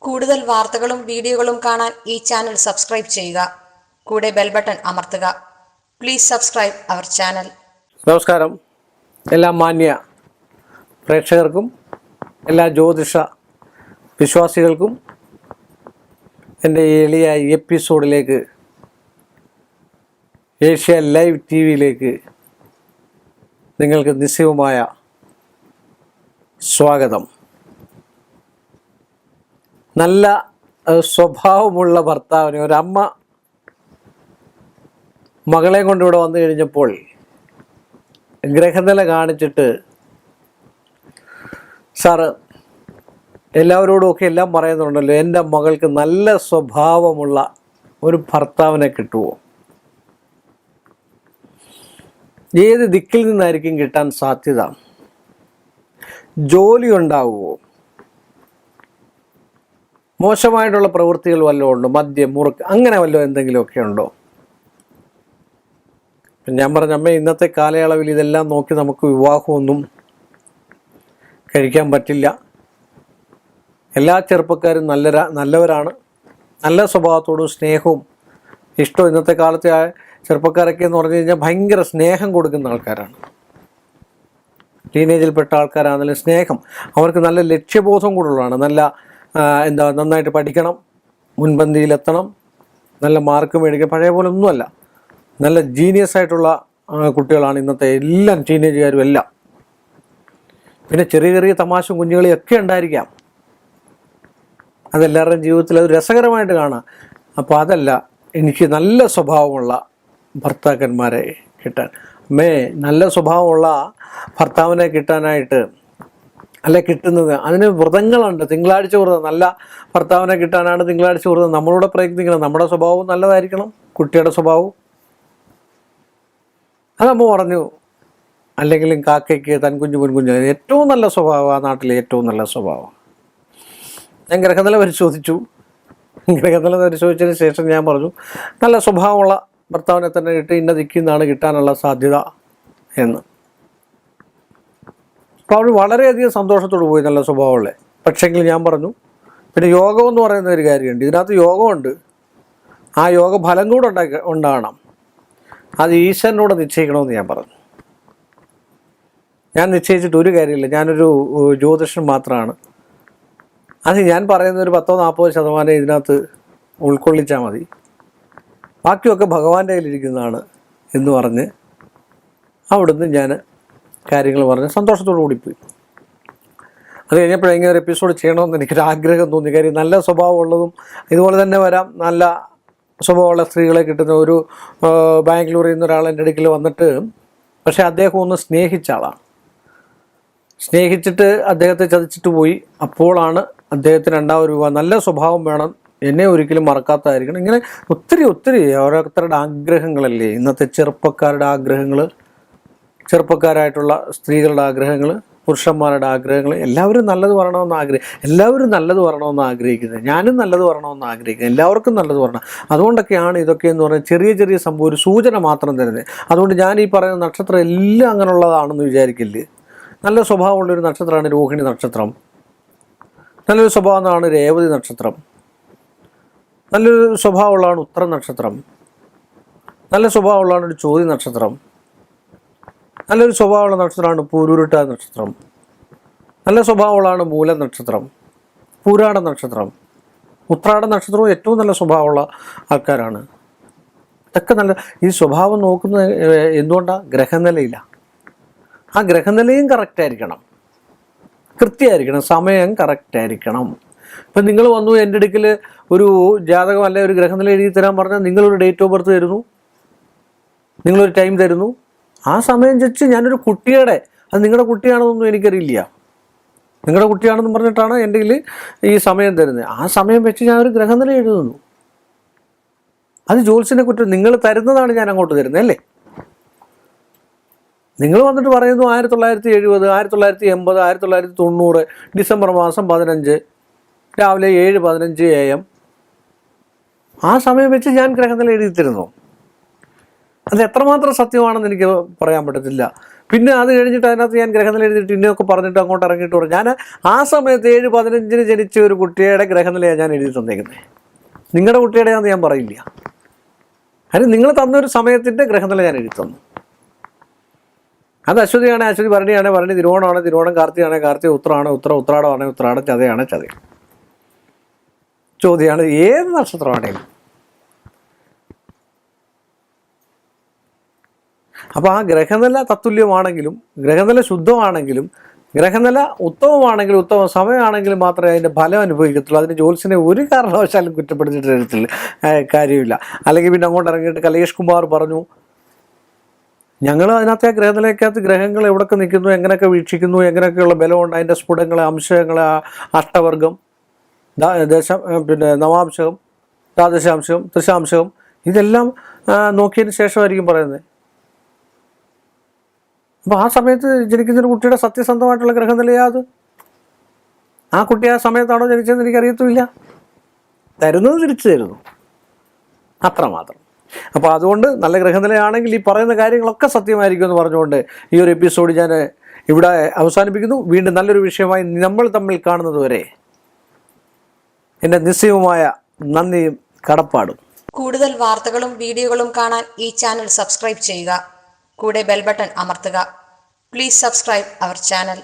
കൂടുതൽ വാർത്തകളും വീഡിയോകളും കാണാൻ ഈ ചാനൽ സബ്സ്ക്രൈബ് ചെയ്യുക. കൂടെ ബെൽ ബട്ടൺ അമർത്തുക. Please subscribe our channel. നമസ്കാരം. എല്ലാ മാന്യ പ്രേക്ഷകർക്കും എല്ലാ ജ്യോതിഷ വിശ്വാസികൾക്കും എൻ്റെ എളിയ എപ്പിസോഡിലേക്ക്, ഏഷ്യ ലൈവ് TV-യിലേക്ക് നിങ്ങൾക്ക് നിസ്സീമമായ സ്വാഗതം. നല്ല സ്വഭാവമുള്ള ഭർത്താവിന് ഒരമ്മ മകളെ കൊണ്ട് ഇവിടെ വന്നു കഴിഞ്ഞപ്പോൾ ഗ്രഹനില കാണിച്ചിട്ട്, സാറ് എല്ലാവരോടുമൊക്കെ എല്ലാം പറയുന്നുണ്ടല്ലോ, എൻ്റെ മകൾക്ക് നല്ല സ്വഭാവമുള്ള ഒരു ഭർത്താവിനെ കിട്ടുമോ? ഏത് ദിക്കിൽ നിന്നായിരിക്കും കിട്ടാൻ സാധ്യത? ജോലി ഉണ്ടാവുമോ? മോശമായിട്ടുള്ള പ്രവൃത്തികൾ വല്ലതും ഉണ്ടോ? മദ്യം, മുറുക്ക്, അങ്ങനെ വല്ലതും എന്തെങ്കിലുമൊക്കെ ഉണ്ടോ? ഞാൻ പറഞ്ഞ അമ്മ, ഇന്നത്തെ കാലയളവിൽ ഇതെല്ലാം നോക്കി നമുക്ക് വിവാഹമൊന്നും കഴിക്കാൻ പറ്റില്ല. എല്ലാ ചെറുപ്പക്കാരും നല്ലവരാണ്. നല്ല സ്വഭാവത്തോടും സ്നേഹവും ഇഷ്ടവും. ഇന്നത്തെ കാലത്തെ ചെറുപ്പക്കാരൊക്കെ എന്ന് പറഞ്ഞു കഴിഞ്ഞാൽ ഭയങ്കര സ്നേഹം കൊടുക്കുന്ന ആൾക്കാരാണ്. ടീനേജിൽപ്പെട്ട ആൾക്കാരാണെങ്കിലും സ്നേഹം, അവർക്ക് നല്ല ലക്ഷ്യബോധം കൂടുതലാണ്. നന്നായിട്ട് പഠിക്കണം, മുൻപന്തിയിലെത്തണം, നല്ല മാർക്ക് മേടിക്കണം. പഴയ പോലെ ഒന്നുമല്ല, നല്ല ജീനിയസ് ആയിട്ടുള്ള കുട്ടികളാണ് ഇന്നത്തെ എല്ലാ ടീനേജുകാരും എല്ലാം. പിന്നെ ചെറിയ ചെറിയ തമാശയും കുഞ്ഞുകളിയും ഒക്കെ ഉണ്ടായിരിക്കാം. അതെല്ലാവരുടെയും ജീവിതത്തിൽ അത് രസകരമായിട്ട് കാണാം. അപ്പോൾ അതല്ല, എനിക്ക് നല്ല സ്വഭാവമുള്ള ഭർത്താക്കന്മാരെ കിട്ടാൻ, നല്ല സ്വഭാവമുള്ള ഭർത്താവിനെ കിട്ടാനായിട്ട് കിട്ടുന്നത്, അതിന് വ്രതങ്ങളുണ്ട്. തിങ്കളാഴ്ച വ്രതം. നല്ല ഭർത്താവിനെ കിട്ടാനാണ് തിങ്കളാഴ്ച വ്രതം. നമ്മളൂടെ പ്രയത്നിക്കണം. നമ്മുടെ സ്വഭാവവും നല്ലതായിരിക്കണം, കുട്ടിയുടെ സ്വഭാവവും. അതമ്മ പറഞ്ഞു. അല്ലെങ്കിലും കാക്കയ്ക്ക് തൻകുഞ്ഞു പൊൻകുഞ്ഞ് ഏറ്റവും നല്ല സ്വഭാവം, ആ നാട്ടിലെ ഏറ്റവും നല്ല സ്വഭാവം. ഞാൻ ഗ്രഹനില പരിശോധിച്ചു. ഗ്രഹനില പരിശോധിച്ചതിന് ശേഷം ഞാൻ പറഞ്ഞു, നല്ല സ്വഭാവമുള്ള ഭർത്താവിനെ തന്നെ ഇന്ന ദിക്കിന്നാണ് കിട്ടാനുള്ള സാധ്യത എന്ന്. അപ്പോൾ അവൾ വളരെയധികം സന്തോഷത്തോട് പോയി, നല്ല സ്വഭാവമുള്ളത്. പക്ഷേങ്കിൽ ഞാൻ പറഞ്ഞു, പിന്നെ യോഗം എന്ന് പറയുന്ന ഒരു കാര്യമുണ്ട്. ഇതിനകത്ത് യോഗമുണ്ട്. ആ യോഗ ഫലം കൂടെ ഉണ്ടാകണം. അത് ഈശ്വരനോട് നിശ്ചയിക്കണമെന്ന് ഞാൻ പറഞ്ഞു. ഞാൻ നിശ്ചയിച്ചിട്ട് ഒരു കാര്യമില്ല. ഞാനൊരു ജ്യോതിഷൻ മാത്രമാണ്. അത് ഞാൻ പറയുന്ന ഒരു 10-40% ഇതിനകത്ത് ഉൾക്കൊള്ളിച്ചാൽ മതി. ബാക്കിയൊക്കെ ഭഗവാന്റെ കയ്യിലിരിക്കുന്നതാണ് എന്ന് പറഞ്ഞ് അവിടുന്ന് ഞാൻ കാര്യങ്ങൾ പറഞ്ഞ് സന്തോഷത്തോടു കൂടിപ്പോയി. അത് കഴിഞ്ഞപ്പോഴെങ്ങനെ ഒരു എപ്പിസോഡ് ചെയ്യണമെന്ന് എനിക്കൊരു ആഗ്രഹം തോന്നി. കാര്യം നല്ല സ്വഭാവമുള്ളതും ഇതുപോലെ തന്നെ വരാം. നല്ല സ്വഭാവമുള്ള സ്ത്രീകളെ കിട്ടുന്ന ഒരു ബാംഗ്ലൂരിൽ നിന്ന് ഒരാൾ എൻ്റെ അടുക്കൽ വന്നിട്ട്, പക്ഷേ അദ്ദേഹം ഒന്ന് സ്നേഹിച്ച ആളാണ്. സ്നേഹിച്ചിട്ട് അദ്ദേഹത്തെ ചതിച്ചിട്ട് പോയി. അപ്പോഴാണ് അദ്ദേഹത്തിന് രണ്ടാമത് വിവാഹം. നല്ല സ്വഭാവം വേണം, എന്നെ ഒരിക്കലും മറക്കാത്തതായിരിക്കണം. ഇങ്ങനെ ഒത്തിരി ഓരോരുത്തരുടെ ആഗ്രഹങ്ങളല്ലേ ഇന്നത്തെ ചെറുപ്പക്കാരുടെ ആഗ്രഹങ്ങൾ, ചെറുപ്പക്കാരായിട്ടുള്ള സ്ത്രീകളുടെ ആഗ്രഹങ്ങൾ, പുരുഷന്മാരുടെ ആഗ്രഹങ്ങൾ. എല്ലാവരും നല്ലത് വരണമെന്ന് ആഗ്രഹിക്കുന്നത്. ഞാനും നല്ലത് വരണമെന്ന് ആഗ്രഹിക്കുന്നത്. എല്ലാവർക്കും നല്ലത് വരണം. അതുകൊണ്ടൊക്കെയാണ് ഇതൊക്കെ എന്ന് പറഞ്ഞാൽ ചെറിയ സംഭവം, ഒരു സൂചന മാത്രം തരുന്നത്. അതുകൊണ്ട് ഞാൻ ഈ പറയുന്ന നക്ഷത്രം എല്ലാം അങ്ങനെയുള്ളതാണെന്ന് വിചാരിക്കില്ല. നല്ല സ്വഭാവമുള്ളൊരു നക്ഷത്രമാണ് രോഹിണി നക്ഷത്രം. നല്ലൊരു സ്വഭാവമാണ് രേവതി നക്ഷത്രം. നല്ലൊരു സ്വഭാവമുള്ളതാണ് ഉത്തര നക്ഷത്രം. നല്ല സ്വഭാവമുള്ളതാണ് ഒരു ചോതി നക്ഷത്രം. നല്ലൊരു സ്വഭാവമുള്ള നക്ഷത്രമാണ് പൂരുരുട്ട നക്ഷത്രം. നല്ല സ്വഭാവമുള്ളതാണ് മൂല നക്ഷത്രം, പൂരാട നക്ഷത്രം. ഉത്രാട നക്ഷത്രവും ഏറ്റവും നല്ല സ്വഭാവമുള്ള ആൾക്കാരാണ്. ഇതൊക്കെ നല്ല. ഈ സ്വഭാവം നോക്കുന്നത് എന്തുകൊണ്ടാണ്? ഗ്രഹനിലയില്ല. ആ ഗ്രഹനിലയും കറക്റ്റായിരിക്കണം, കൃത്യമായിരിക്കണം, സമയം കറക്റ്റായിരിക്കണം. ഇപ്പം നിങ്ങൾ വന്നു എൻ്റെ അടുക്കൽ ഒരു ജാതകം അല്ലെ ഒരു ഗ്രഹനില എഴുതി തരാൻ പറഞ്ഞാൽ നിങ്ങളൊരു ഡേറ്റ് ഓഫ് ബർത്ത് തരുന്നു, നിങ്ങളൊരു ടൈം തരുന്നു. ആ സമയം വെച്ച് ഞാനൊരു കുട്ടിയുടെ, അത് നിങ്ങളുടെ കുട്ടിയാണെന്നൊന്നും എനിക്കറിയില്ല, നിങ്ങളുടെ കുട്ടിയാണെന്ന് പറഞ്ഞിട്ടാണ് എൻ്റെ കയ്യിൽ ഈ സമയം തരുന്നത്. ആ സമയം വെച്ച് ഞാനൊരു ഗ്രഹനില എഴുതുന്നു. അത് ജ്യോത്സ്യനെ കുറ്റം. നിങ്ങൾ തരുന്നതാണ് ഞാൻ അങ്ങോട്ട് തരുന്നത് അല്ലേ? നിങ്ങൾ വന്നിട്ട് പറയുന്നു 1970, 1980, 1990 ഡിസംബർ മാസം 15 രാവിലെ 7:15 AM. ആ സമയം വെച്ച് ഞാൻ ഗ്രഹനില എഴുതി തരുന്നു. അത് എത്രമാത്രം സത്യമാണെന്ന് എനിക്ക് പറയാൻ പറ്റത്തില്ല. പിന്നെ അത് കഴിഞ്ഞിട്ട് അതിനകത്ത് ഞാൻ ഗ്രഹനില എഴുതിയിട്ട് ഇന്നൊക്കെ പറഞ്ഞിട്ട് അങ്ങോട്ട് ഇറങ്ങിയിട്ട് പറഞ്ഞു. ഞാൻ ആ സമയത്ത് 7/15 ജനിച്ച ഒരു കുട്ടിയുടെ ഗ്രഹനിലയാണ് ഞാൻ എഴുതി തന്നേക്കുന്നത്. നിങ്ങളുടെ കുട്ടിയുടെയാണെന്ന് ഞാൻ പറയില്ല. അതിന് നിങ്ങൾ തന്നൊരു സമയത്തിൻ്റെ ഗ്രഹനില ഞാൻ എഴുതി തന്നു. അത് അശ്വതിയാണ് അശ്വതി, ഭരണിയാണ് ഭരണി, തിരുവോണമാണ് തിരുവോണം, കാർത്തികയാണ് കാർത്തിക, ഉത്രമാണ് ഉത്രാടമാണ് ഉത്രാടം, ചതയാണ് ചതയം. ചോദ്യമാണ് ഏത് നക്ഷത്രമാണെങ്കിലും. അപ്പോൾ ആ ഗ്രഹനില തത്തുല്യമാണെങ്കിലും ഗ്രഹനില ശുദ്ധമാണെങ്കിലും ഗ്രഹനില ഉത്തമമാണെങ്കിലും ഉത്തമ സമയമാണെങ്കിലും മാത്രമേ അതിൻ്റെ ഫലം അനുഭവിക്കത്തുള്ളൂ. അതിന് ജോത്സ്യനെ ഒരു കാരണവശാലും കുറ്റപ്പെടുത്തിയിട്ട് തരത്തില്ല, കാര്യമില്ല. അല്ലെങ്കിൽ പിന്നെ അങ്ങോട്ട് ഇറങ്ങിയിട്ട് കലേഷ് കുമാർ പറഞ്ഞു, ഞങ്ങൾ അതിനകത്ത് ആ ഗ്രഹനിലയ്ക്കകത്ത് ഗ്രഹങ്ങൾ എവിടെയൊക്കെ നിൽക്കുന്നു, എങ്ങനെയൊക്കെ വീക്ഷിക്കുന്നു, എങ്ങനെയൊക്കെയുള്ള ബലമുണ്ട്, അതിൻ്റെ സ്ഫുടങ്ങൾ, അംശങ്ങൾ, അഷ്ടവർഗം, പിന്നെ നവാംശകം, ദ്വാദശാംശകം, ത്രിശാംശകം, ഇതെല്ലാം നോക്കിയതിന് ശേഷമായിരിക്കും പറയുന്നത്. അപ്പോൾ ആ സമയത്ത് ജനിക്കുന്നൊരു കുട്ടിയുടെ സത്യസന്ധമായിട്ടുള്ള ഗ്രഹനിലയാ അത്. ആ കുട്ടി ആ സമയത്താണോ ജനിച്ചതെന്ന് എനിക്കറിയത്തുമില്ല. തരുന്നത് തിരിച്ചു തരുന്നു, അത്രമാത്രം. അപ്പോൾ അതുകൊണ്ട് നല്ല ഗ്രഹനിലയാണെങ്കിൽ ഈ പറയുന്ന കാര്യങ്ങളൊക്കെ സത്യമായിരിക്കും എന്ന് പറഞ്ഞുകൊണ്ട് ഈ ഒരു എപ്പിസോഡ് ഞാൻ ഇവിടെ അവസാനിപ്പിക്കുന്നു. വീണ്ടും നല്ലൊരു വിഷയമായി നമ്മൾ തമ്മിൽ കാണുന്നതുവരെ എൻ്റെ നിശ്ചയവുമായ നന്ദിയും കടപ്പാടും. കൂടുതൽ വാർത്തകളും വീഡിയോകളും കാണാൻ ഈ ചാനൽ സബ്സ്ക്രൈബ് ചെയ്യുക. കൂടെ ബെൽ ബട്ടൺ അമർത്തുക. Please subscribe our channel.